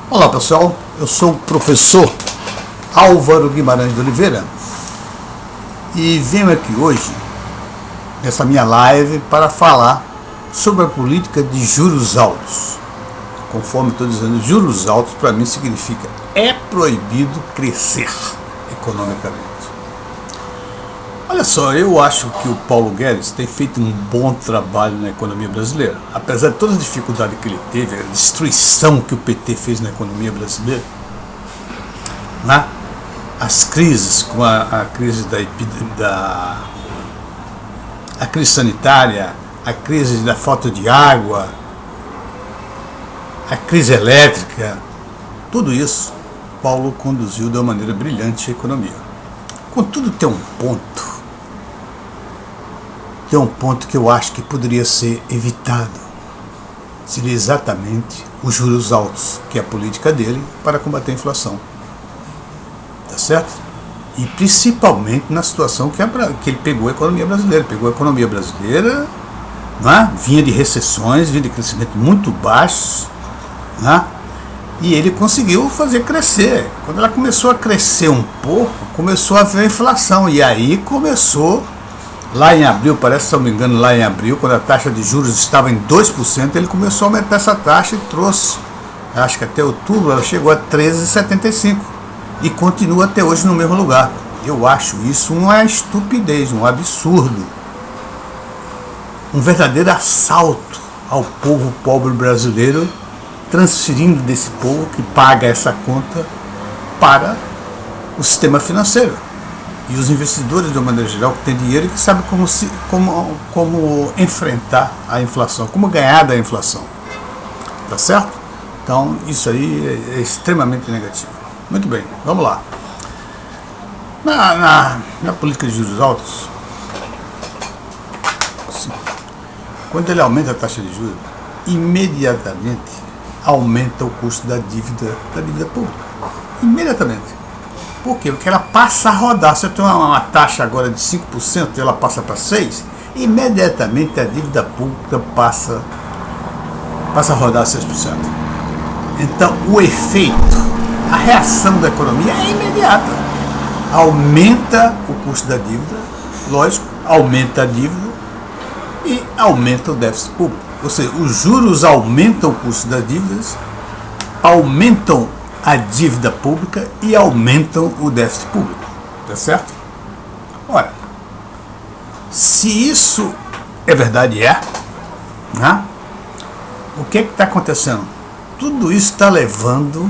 Olá pessoal, eu sou o professor Álvaro Guimarães de Oliveira e venho aqui hoje, nessa minha live, para falar sobre a política de juros altos. Conforme estou dizendo, juros altos para mim significa é proibido crescer economicamente. Olha só, eu acho que o Paulo Guedes tem feito um bom trabalho na economia brasileira. Apesar de toda a dificuldade que ele teve, a destruição que o PT fez na economia brasileira, né? As crises, como a crise a crise sanitária, a crise da falta de água, a crise elétrica, tudo isso, Paulo conduziu de uma maneira brilhante a economia. Contudo, tem um ponto que eu acho que poderia ser evitado. Seria exatamente os juros altos, que é a política dele para combater a inflação. Tá certo? E principalmente na situação que ele pegou a economia brasileira. Pegou a economia brasileira, né? Vinha de recessões, vinha de crescimento muito baixos, né? E ele conseguiu fazer crescer. Quando ela começou a crescer um pouco, começou a haver inflação. E aí começou, lá em abril, parece, se não me engano, lá em abril, quando a taxa de juros estava em 2%, ele começou a aumentar essa taxa e trouxe, acho que até outubro, ela chegou a 13,75%. E continua até hoje no mesmo lugar. Eu acho isso uma estupidez, um absurdo. Um verdadeiro assalto ao povo pobre brasileiro, transferindo desse povo que paga essa conta para o sistema financeiro. E os investidores, de uma maneira geral, que têm dinheiro e que sabem como enfrentar a inflação, como ganhar da inflação. Tá certo? Então, isso aí é extremamente negativo. Muito bem, vamos lá. Na política de juros altos, sim, quando ele aumenta a taxa de juros, imediatamente aumenta o custo da dívida pública. Imediatamente. Por quê? Porque ela passa a rodar. Se eu tenho uma taxa agora de 5% e ela passa para 6%, imediatamente a dívida pública passa a rodar 6%. Então, o efeito, a reação da economia é imediata. Aumenta o custo da dívida, lógico, aumenta a dívida e aumenta o déficit público. Ou seja, os juros aumentam o custo das dívidas, aumentam a dívida pública e aumentam o déficit público. Tá certo? Ora, se isso é verdade, né? O que está acontecendo? Tudo isso está levando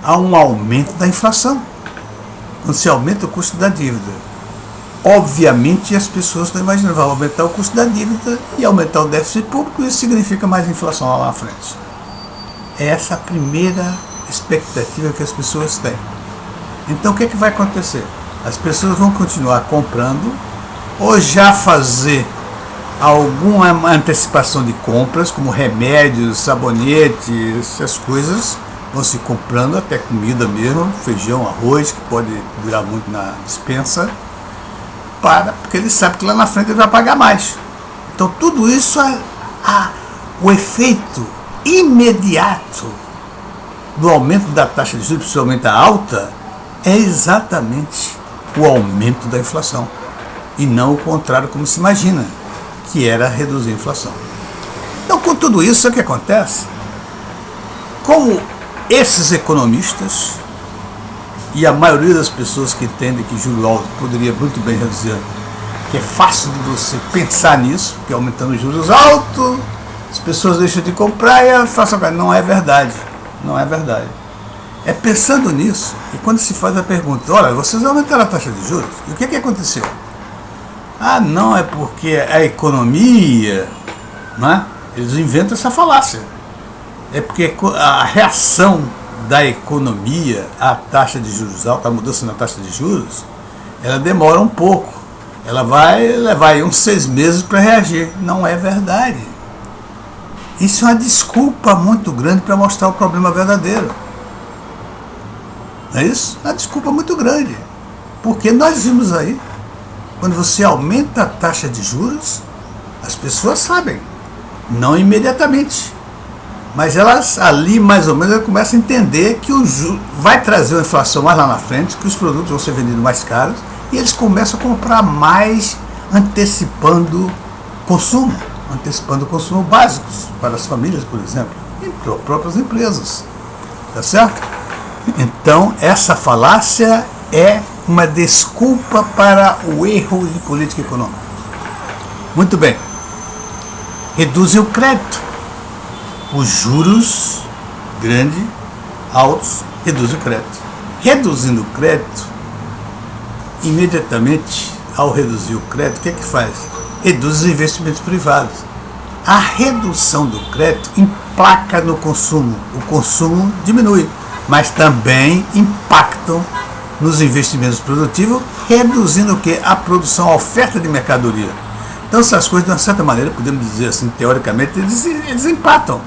a um aumento da inflação. Quando se aumenta o custo da dívida, obviamente as pessoas estão imaginando, vai aumentar o custo da dívida e aumentar o déficit público, isso significa mais inflação lá na frente. É essa a primeira expectativa que as pessoas têm. Então o que vai acontecer? As pessoas vão continuar comprando ou já fazer alguma antecipação de compras, como remédios, sabonetes, essas coisas, vão se comprando até comida mesmo, feijão, arroz, que pode durar muito na despensa, porque ele sabe que lá na frente ele vai pagar mais. Então tudo isso, o efeito imediato do aumento da taxa de juros, principalmente a alta, é exatamente o aumento da inflação. E não o contrário, como se imagina, que era reduzir a inflação. Então, com tudo isso, o que acontece? Como esses economistas e a maioria das pessoas que entendem que juros altos poderia muito bem reduzir, que é fácil de você pensar nisso, que aumentando os juros altos, as pessoas deixam de comprar e a inflação cai. Não é verdade. Não é verdade. É pensando nisso, e quando se faz a pergunta, olha, vocês aumentaram a taxa de juros, e o que aconteceu? Ah, não, é porque a economia, né? Eles inventam essa falácia. É porque a reação da economia à taxa de juros alta, a mudança na taxa de juros, ela demora um pouco. Ela vai levar aí uns 6 meses para reagir. Não é verdade. Isso é uma desculpa muito grande para mostrar o problema verdadeiro. Não é isso? Uma desculpa muito grande. Porque nós vimos aí, quando você aumenta a taxa de juros, as pessoas sabem, não imediatamente. mas elas ali mais ou menos começam a entender que vai trazer uma inflação mais lá na frente, que os produtos vão ser vendidos mais caros, e eles começam a comprar mais, antecipando consumo básicos para as famílias, por exemplo, e para próprias empresas. Tá certo? Então, essa falácia é uma desculpa para o erro de política econômica. Muito bem. Reduzem o crédito. Os juros grandes, altos, reduzem o crédito. Reduzindo o crédito, imediatamente, ao reduzir o crédito, o que é que faz? Reduz os investimentos privados. A redução do crédito emplaca no consumo. O consumo diminui, mas também impactam nos investimentos produtivos, reduzindo o quê? A produção, a oferta de mercadoria. Então essas coisas, de uma certa maneira, podemos dizer assim, teoricamente, eles empatam.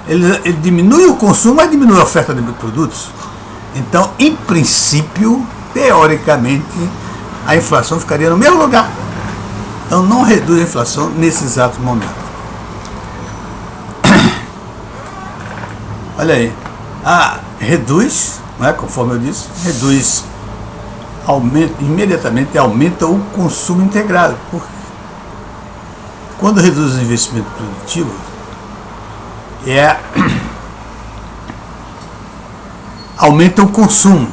Ele diminui o consumo, mas diminui a oferta de produtos. Então, em princípio, teoricamente, a inflação ficaria no mesmo lugar. Então não reduz a inflação nesse exato momento. Olha aí, reduz, não é, conforme eu disse, imediatamente aumenta o consumo integrado. Quando reduz o investimento produtivo, aumenta o consumo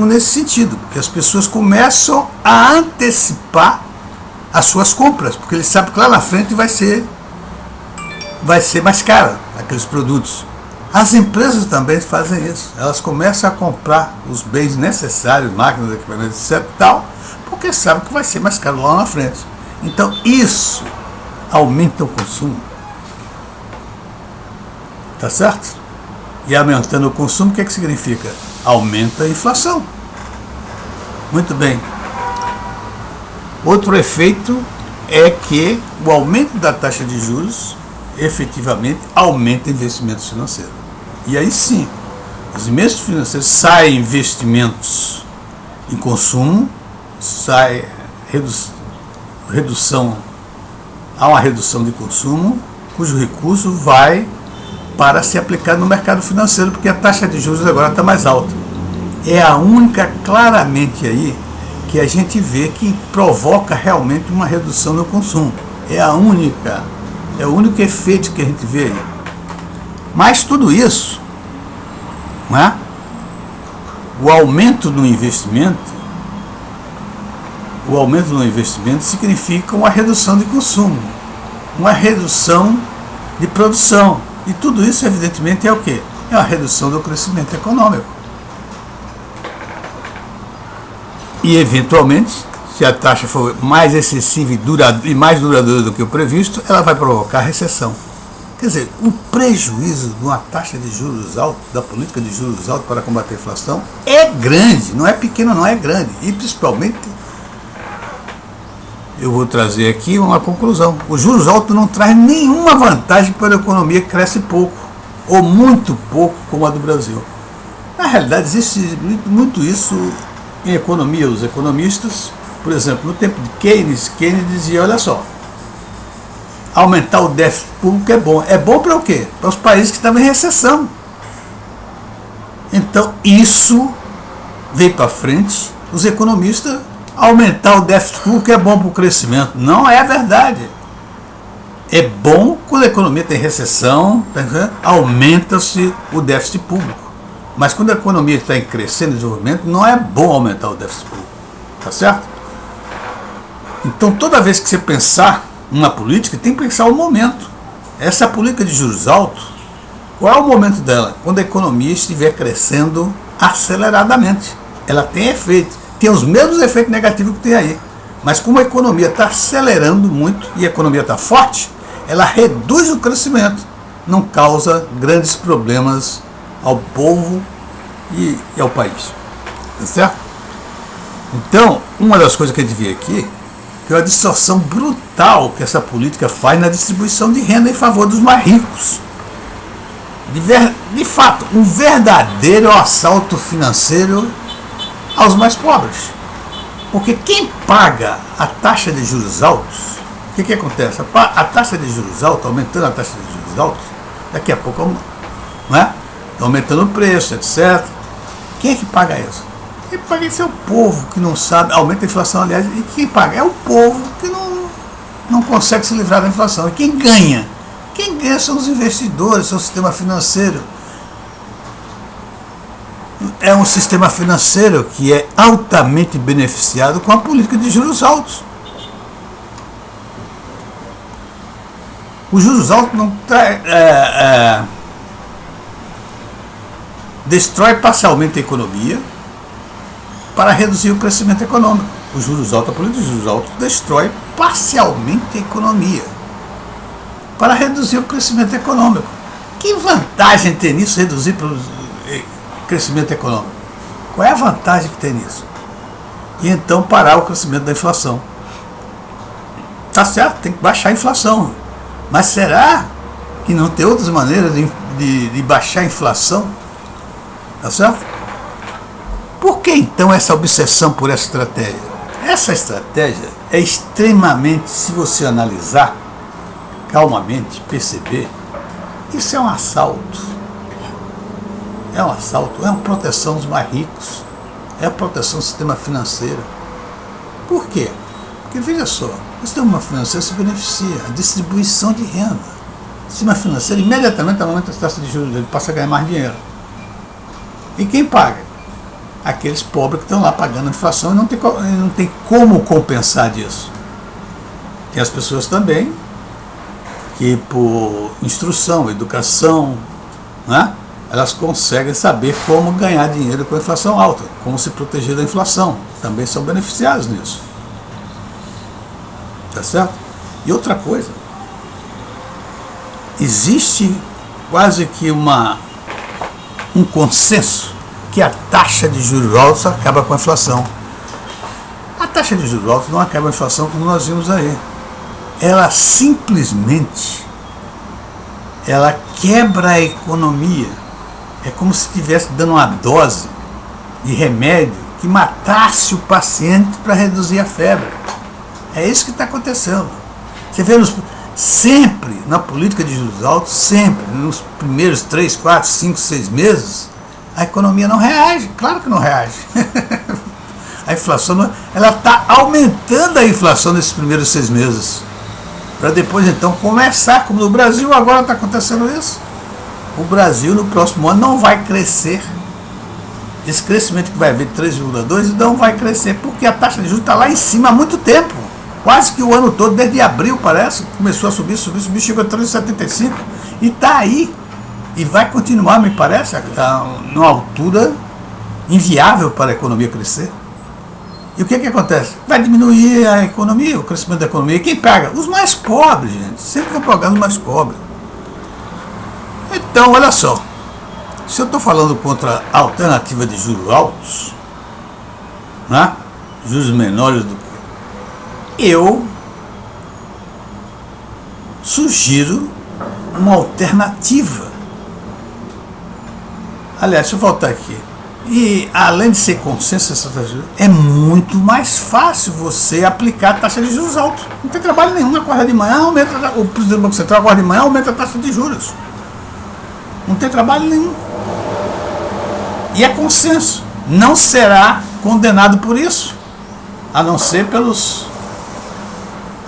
nesse sentido, porque as pessoas começam a antecipar as suas compras, porque eles sabem que lá na frente vai ser mais caro aqueles produtos. As empresas também fazem isso, elas começam a comprar os bens necessários, máquinas, equipamentos, etc. tal, porque sabem que vai ser mais caro lá na frente. Então isso aumenta o consumo. Tá certo? E aumentando o consumo, o que significa? Aumenta a inflação. Muito bem. Outro efeito é que o aumento da taxa de juros efetivamente aumenta investimentos financeiros. E aí sim, os investimentos financeiros saem investimentos em consumo, há uma redução de consumo, cujo recurso vai para se aplicar no mercado financeiro, porque a taxa de juros agora está mais alta. É a única, claramente aí, que a gente vê que provoca realmente uma redução no consumo. É o único efeito que a gente vê aí. Mas tudo isso, não é? O aumento no investimento significa uma redução de consumo, uma redução de produção. E tudo isso, evidentemente, é o quê? É a redução do crescimento econômico. E, eventualmente, se a taxa for mais excessiva e mais duradoura do que o previsto, ela vai provocar recessão. Quer dizer, o prejuízo de uma taxa de juros alta, da política de juros alta para combater a inflação, é grande, não é pequeno, não é grande. E, principalmente, eu vou trazer aqui uma conclusão. Os juros altos não traz nenhuma vantagem para a economia que cresce pouco, ou muito pouco, como a do Brasil. Na realidade, existe muito isso em economia. Os economistas, por exemplo, no tempo de Keynes dizia, olha só, aumentar o déficit público é bom. É bom para o quê? Para os países que estavam em recessão. Então, isso veio para frente, os economistas, aumentar o déficit público é bom para o crescimento. Não é verdade. É bom quando a economia tem recessão, aumenta-se o déficit público. Mas quando a economia está em crescendo desenvolvimento, não é bom aumentar o déficit público. Tá certo? Então, toda vez que você pensar numa política, tem que pensar o momento. Essa política de juros altos, qual é o momento dela? Quando a economia estiver crescendo aceleradamente. Ela tem efeito. Tem os mesmos efeitos negativos que tem aí. Mas como a economia está acelerando muito e a economia está forte, ela reduz o crescimento, não causa grandes problemas ao povo e ao país. Tá certo? Então, uma das coisas que a gente vê aqui é uma distorção brutal que essa política faz na distribuição de renda em favor dos mais ricos. De fato, um verdadeiro assalto financeiro aos mais pobres. Porque quem paga a taxa de juros altos, o que acontece? A taxa de juros altos, aumentando a taxa de juros altos, Daqui a pouco, não é? Está aumentando o preço, etc. Quem é que paga isso? Quem paga isso é o povo que não sabe, aumenta a inflação, aliás, e quem paga é o povo que não consegue se livrar da inflação. E quem ganha? Quem ganha são os investidores, são o sistema financeiro. É um sistema financeiro que é altamente beneficiado com a política de juros altos. Os juros altos não destrói parcialmente a economia para reduzir o crescimento econômico. Os juros altos, a política de juros altos destrói parcialmente a economia para reduzir o crescimento econômico. Que vantagem tem nisso, reduzir o crescimento econômico? Qual é a vantagem que tem nisso? E então parar o crescimento da inflação. Tá certo, tem que baixar a inflação. Mas será que não tem outras maneiras de baixar a inflação? Tá certo? Por que então essa obsessão por essa estratégia? Essa estratégia é extremamente, se você analisar calmamente, perceber, isso é um assalto. É um assalto, é uma proteção dos mais ricos, é a proteção do sistema financeiro. Por quê? Porque veja só, o sistema financeiro se beneficia, a distribuição de renda. O sistema financeiro imediatamente aumenta a taxa de juros, ele passa a ganhar mais dinheiro. E quem paga? Aqueles pobres que estão lá pagando a inflação e não tem como compensar disso. Tem as pessoas também que por instrução, educação, né, elas conseguem saber como ganhar dinheiro com a inflação alta, como se proteger da inflação. Também são beneficiados nisso. Tá certo? E outra coisa, existe quase que um consenso que a taxa de juros altos acaba com a inflação. A taxa de juros altos não acaba com a inflação como nós vimos aí. Ela simplesmente quebra a economia. É como se estivesse dando uma dose de remédio que matasse o paciente para reduzir a febre. É isso que está acontecendo. Você vê sempre na política de juros altos, sempre, nos primeiros 3, 4, 5, 6 meses, a economia não reage. Claro que não reage. A inflação, ela está aumentando a inflação nesses primeiros 6 meses. Para depois então começar, como no Brasil agora está acontecendo isso. O Brasil no próximo ano não vai crescer. Esse crescimento que vai haver de 3,2 não vai crescer, porque a taxa de juros está lá em cima há muito tempo. Quase que o ano todo, desde abril parece, começou a subir, chegou a 3,75 e está aí. E vai continuar, me parece, numa altura inviável para a economia crescer. E o que acontece? Vai diminuir a economia, o crescimento da economia. E quem paga? Os mais pobres, gente. Sempre vão pagar os mais pobres. Então, olha só. Se eu estou falando contra a alternativa de juros altos, né? Juros menores do que... Eu sugiro uma alternativa. Aliás, deixa eu voltar aqui. E além de ser consenso, é muito mais fácil você aplicar a taxa de juros altos. Não tem trabalho nenhum. Acorda de manhã, o presidente do Banco Central acorda de manhã, aumenta a taxa de juros. Não tem trabalho nenhum. E é consenso. Não será condenado por isso, a não ser pelos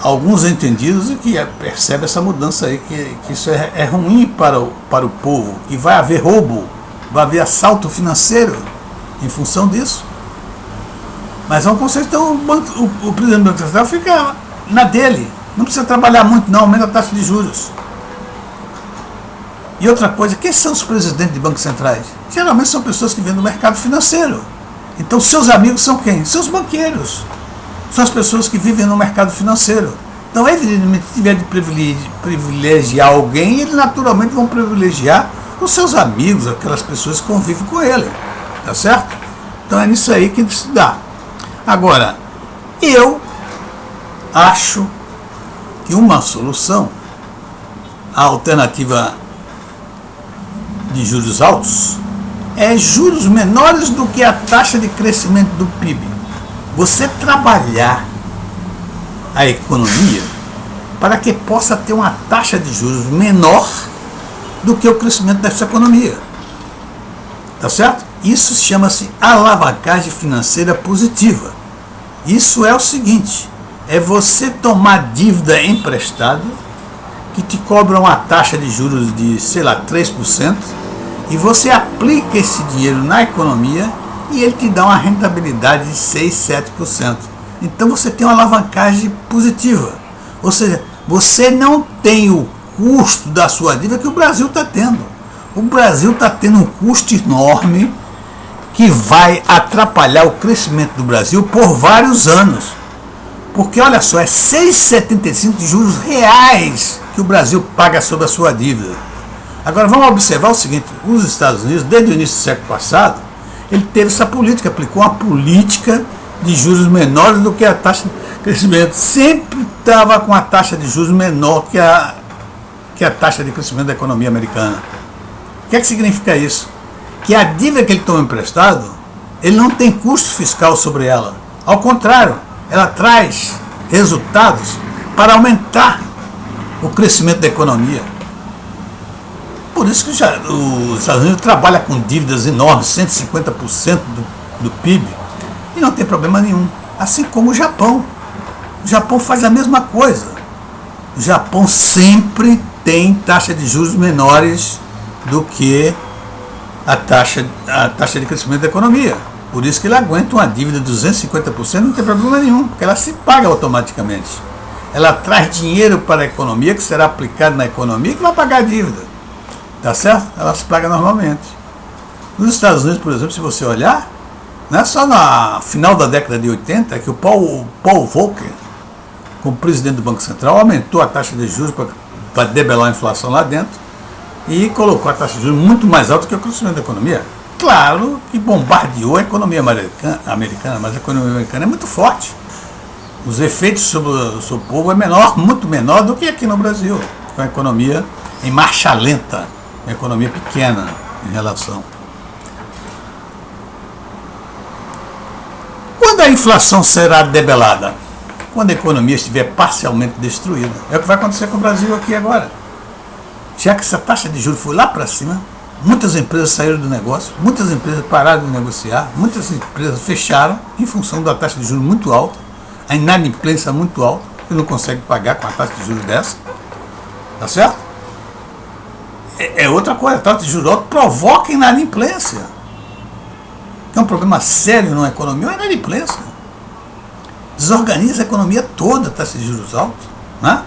alguns entendidos que percebem essa mudança aí, que isso é ruim para o povo, que vai haver roubo, vai haver assalto financeiro em função disso. Mas é um conceito, então o presidente do Banco Central fica na dele, não precisa trabalhar muito não, aumenta a taxa de juros. E outra coisa, quem são os presidentes de bancos centrais? Geralmente são pessoas que vêm do mercado financeiro. Então seus amigos são quem? Seus banqueiros. São as pessoas que vivem no mercado financeiro. Então, evidentemente, se tiver de privilegiar alguém, eles naturalmente vão privilegiar os seus amigos, aquelas pessoas que convivem com ele. Tá certo? Então é nisso aí que se dá. Agora, eu acho que uma solução, a alternativa de juros altos, é juros menores do que a taxa de crescimento do PIB. Você trabalhar a economia para que possa ter uma taxa de juros menor do que o crescimento dessa economia. Tá certo? Isso chama-se alavancagem financeira positiva. Isso é o seguinte, é você tomar dívida emprestada, que te cobra uma taxa de juros de, sei lá, 3%, e você aplica esse dinheiro na economia e ele te dá uma rentabilidade de 6, 7%. Então você tem uma alavancagem positiva. Ou seja, você não tem o custo da sua dívida que o Brasil está tendo. O Brasil está tendo um custo enorme que vai atrapalhar o crescimento do Brasil por vários anos. Porque, olha só, é 6,75 de juros reais que o Brasil paga sobre a sua dívida. Agora, vamos observar o seguinte, os Estados Unidos, desde o início do século passado, ele teve essa política, aplicou uma política de juros menores do que a taxa de crescimento. Sempre estava com a taxa de juros menor que a taxa de crescimento da economia americana. O que é que significa isso? Que a dívida que ele toma emprestado, ele não tem custo fiscal sobre ela. Ao contrário, ela traz resultados para aumentar o crescimento da economia. Por isso que os Estados Unidos trabalham com dívidas enormes, 150% do PIB, e não tem problema nenhum. Assim como o Japão. O Japão faz a mesma coisa. O Japão sempre tem taxa de juros menores do que a taxa de crescimento da economia. Por isso que ele aguenta uma dívida de 250%, não tem problema nenhum, porque ela se paga automaticamente. Ela traz dinheiro para a economia, que será aplicado na economia, que vai pagar a dívida. Tá certo? Ela se paga normalmente. Nos Estados Unidos, por exemplo, se você olhar, não é só no final da década de 80 que o Paul Volcker, como presidente do Banco Central, aumentou a taxa de juros para debelar a inflação lá dentro e colocou a taxa de juros muito mais alta que o crescimento da economia. Claro que bombardeou a economia americana, mas a economia americana é muito forte. Os efeitos sobre o povo muito menor do que aqui no Brasil, com a economia em marcha lenta, uma economia pequena em relação. Quando a inflação será debelada? Quando a economia estiver parcialmente destruída. É o que vai acontecer com o Brasil aqui agora. Já que essa taxa de juros foi lá para cima, muitas empresas saíram do negócio, muitas empresas pararam de negociar, muitas empresas fecharam em função da taxa de juros muito alta, a inadimplência muito alta, que não consegue pagar com a taxa de juros dessa. Tá certo? É outra coisa, a taxa de juros alta provoca inadimplência. É um problema sério na economia, é a inadimplência. Desorganiza a economia toda, a taxa de juros altos, né?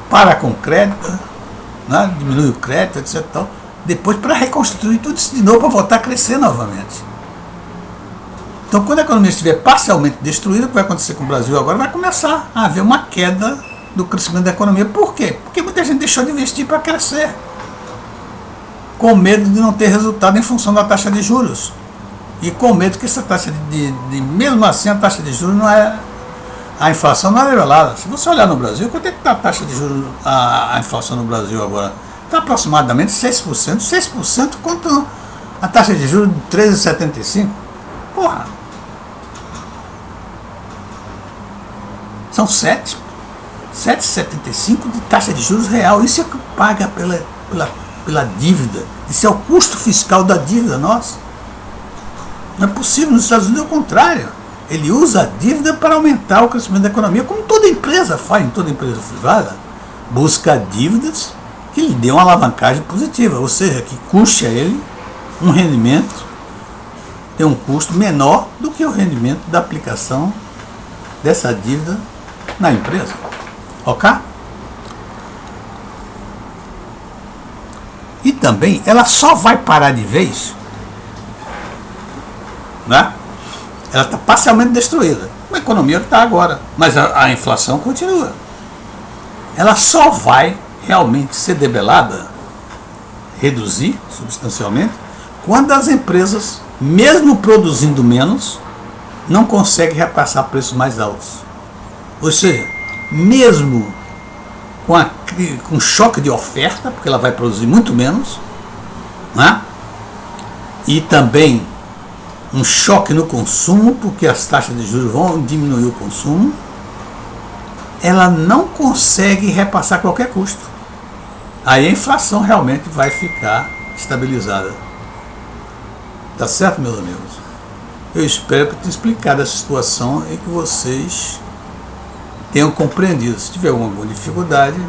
Para com crédito, né? Diminui o crédito, etc. Tal. Depois para reconstruir tudo isso de novo, para voltar a crescer novamente. Então, quando a economia estiver parcialmente destruída, o que vai acontecer com o Brasil agora? Vai começar a haver uma queda do crescimento da economia. Por quê? Porque muita gente deixou de investir para crescer, com medo de não ter resultado em função da taxa de juros. E com medo que essa taxa mesmo assim, a taxa de juros não é. A inflação não é nivelada. Se você olhar no Brasil, quanto é que está a taxa de juros, a inflação no Brasil agora? Está aproximadamente 6%. 6% contra a taxa de juros de 13,75%. Porra! São 7,75% de taxa de juros real. Isso é o que paga pela dívida. Isso é o custo fiscal da dívida nossa. Não é possível. Nos Estados Unidos é o contrário. Ele usa a dívida para aumentar o crescimento da economia, como toda empresa faz, em toda empresa privada. Busca dívidas que lhe dê uma alavancagem positiva, ou seja, que custe a ele um rendimento, tem um custo menor do que o rendimento da aplicação dessa dívida na empresa. Ok? E também ela só vai parar de vez, né? Ela está parcialmente destruída. A economia está agora, mas a inflação continua. Ela só vai realmente ser debelada, reduzir substancialmente, quando as empresas, mesmo produzindo menos, não conseguem repassar preços mais altos. Ou seja, mesmo com choque de oferta, porque ela vai produzir muito menos, né? E também um choque no consumo, porque as taxas de juros vão diminuir o consumo, ela não consegue repassar qualquer custo. aí a inflação realmente vai ficar estabilizada. Tá certo, meus amigos? Eu espero ter explicado essa situação e que vocês tenham compreendido. Se tiver alguma dificuldade,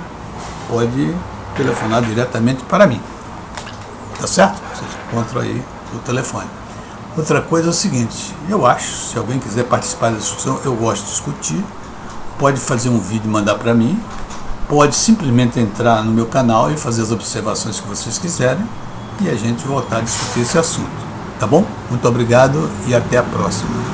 pode telefonar diretamente para mim. Tá certo? Vocês encontram aí o telefone. Outra coisa é o seguinte, eu acho, se alguém quiser participar da discussão, eu gosto de discutir, pode fazer um vídeo e mandar para mim, pode simplesmente entrar no meu canal e fazer as observações que vocês quiserem e a gente voltar a discutir esse assunto. Tá bom? Muito obrigado e até a próxima.